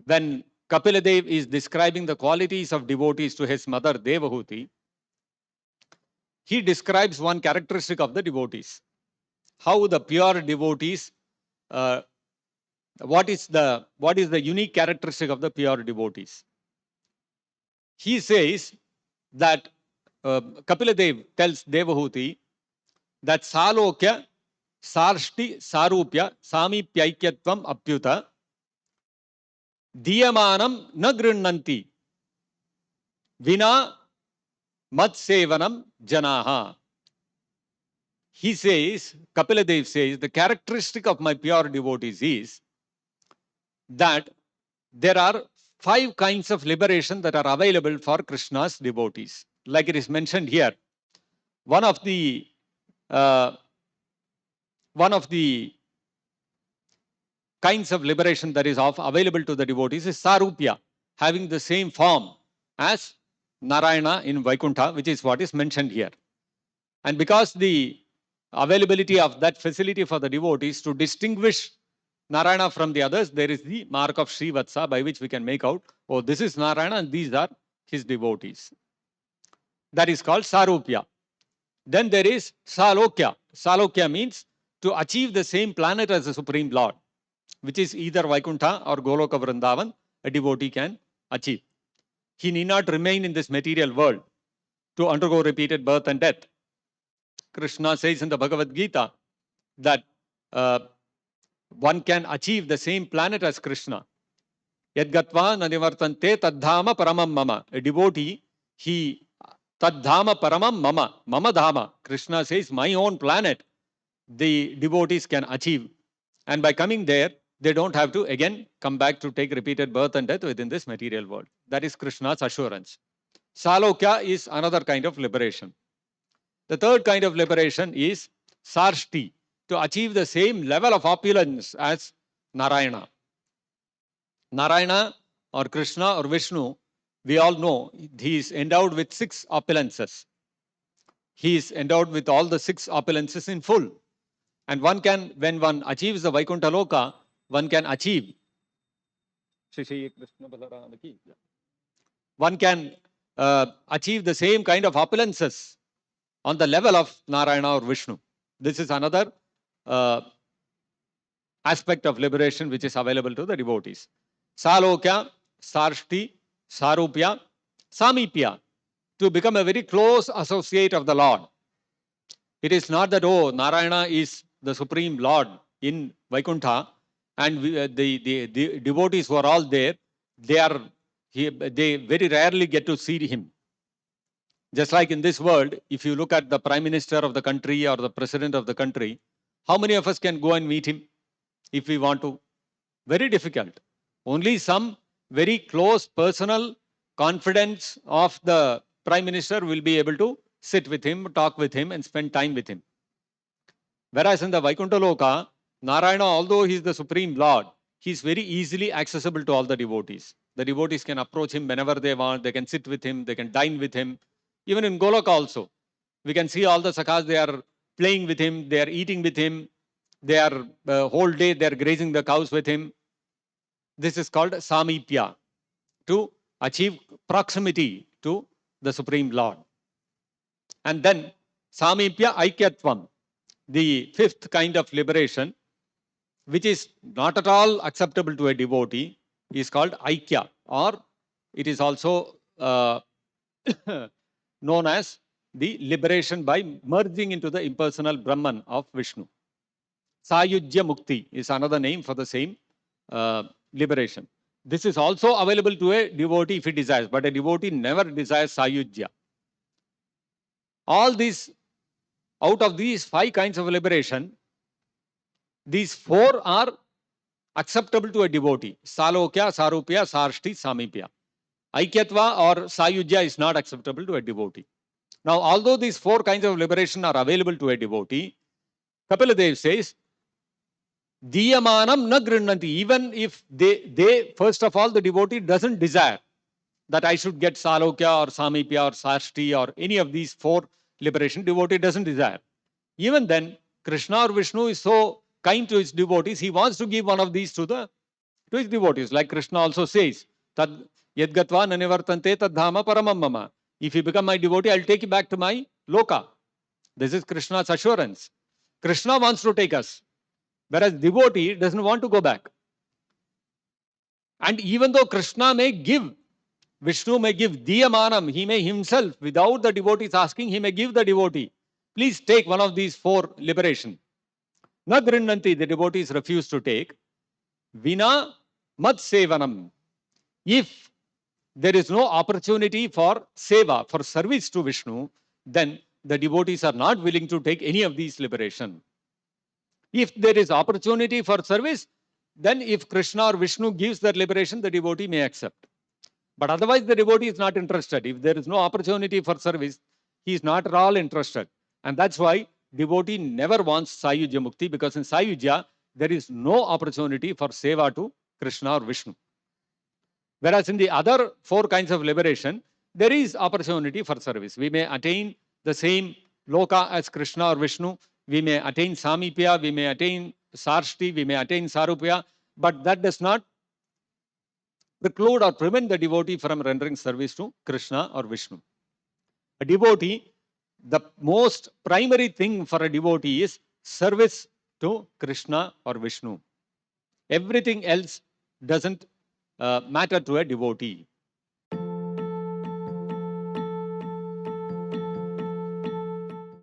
when Kapila Dev is describing the qualities of devotees to his mother Devahuti, he describes one characteristic of the devotees. How the pure devotees, uh, what is the unique characteristic of the pure devotees? He says that Kapila Dev tells Devahuti that Salokya Sarshti Sarupya Samipyaikatvam Apyuta Diyamanam na grinnanti Vina Matsevanam Janaha. He says, Kapila Dev says, the characteristic of my pure devotees is that there are 5 kinds of liberation that are available for Krishna's devotees. Like it is mentioned here, one of the kinds of liberation that is available to the devotees is Sarupya, having the same form as Narayana in Vaikuntha, which is what is mentioned here. And because the availability of that facility for the devotees to distinguish Narayana from the others, there is the mark of Srivatsa by which we can make out, oh, this is Narayana and these are his devotees. That is called Sarupya. Then there is Salokya. Salokya means to achieve the same planet as the Supreme Lord, which is either Vaikuntha or Goloka Vrindavan, a devotee can achieve. He need not remain in this material world to undergo repeated birth and death. Krishna says in the Bhagavad Gita that one can achieve the same planet as Krishna. Yadgatva nanivartante tadhama paramam mama. A devotee, he tadhama paramam mama, mama dhama. Krishna says, my own planet, the devotees can achieve. And by coming there, they don't have to again come back to take repeated birth and death within this material world. That is Krishna's assurance. Salokya is another kind of liberation. The third kind of liberation is Sarshti, to achieve the same level of opulence as Narayana. Narayana or Krishna or Vishnu, we all know he is endowed with 6 opulences. He is endowed with all the 6 opulences in full. And one can, when one achieves the Vaikuntha Loka, one can achieve. One can achieve the same kind of opulences on the level of Narayana or Vishnu. This is another aspect of liberation which is available to the devotees. Salokya, Sarshti, Sarupya, Samipya, to become a very close associate of the Lord. It is not that, oh, Narayana is the Supreme Lord in Vaikuntha and the devotees who are all there, they very rarely get to see him. Just like in this world, if you look at the Prime Minister of the country or the President of the country, how many of us can go and meet him if we want to? Very difficult. Only some very close personal confidence of the Prime Minister will be able to sit with him, talk with him and spend time with him. Whereas in the Vaikuntha Loka, Narayana, although he is the Supreme Lord, he is very easily accessible to all the devotees. The devotees can approach him whenever they want, they can sit with him, they can dine with him. Even in Goloka also, we can see all the sakhas, they are playing with him, they are eating with him, they are whole day, they are grazing the cows with him. This is called Samipya, to achieve proximity to the Supreme Lord. And then Samipya Aikyatvam, the 5th kind of liberation, which is not at all acceptable to a devotee, is called Aikya, or it is also known as the liberation by merging into the impersonal Brahman of Vishnu. Sayujya Mukti is another name for the same liberation. This is also available to a devotee if he desires, but a devotee never desires Sayujya. All these, out of these 5 kinds of liberation, these 4 are acceptable to a devotee. Salokya, Sarupya, Sarshti, Samipya. Aikyatva or Sayujya is not acceptable to a devotee. Now, although these 4 kinds of liberation are available to a devotee, Kapila Dev says, Diyamanam na grinnanti. Even if they, first of all, the devotee doesn't desire that I should get Salokya or Samipya or Sarshti or any of these 4 liberation, devotee doesn't desire. Even then, Krishna or Vishnu is so kind to his devotees, he wants to give one of these to the to his devotees. Like Krishna also says, Tad yadgatva nanivartante tadhama paramam mama. If you become my devotee, I'll take you back to my loka. This is Krishna's assurance. Krishna wants to take us, whereas devotee doesn't want to go back. And even though Krishna may give, Vishnu may give diyamanam, he may himself, without the devotees asking, he may give the devotee. Please take one of these four liberation. Na grinnanti, the devotees refuse to take. Vina mat sevanam. If there is no opportunity for seva, for service to Vishnu, then the devotees are not willing to take any of these liberation. If there is opportunity for service, then if Krishna or Vishnu gives that liberation, the devotee may accept. But otherwise, the devotee is not interested. If there is no opportunity for service, he is not at all interested. And that's why devotee never wants Sayujya Mukti, because in Sayujya, there is no opportunity for seva to Krishna or Vishnu. Whereas in the other four kinds of liberation, there is opportunity for service. We may attain the same loka as Krishna or Vishnu. We may attain Samipya, we may attain Sarshti, we may attain Sarupya, but that does not preclude or prevent the devotee from rendering service to Krishna or Vishnu. A devotee, the most primary thing for a devotee is service to Krishna or Vishnu. Everything else doesn't matter to a devotee.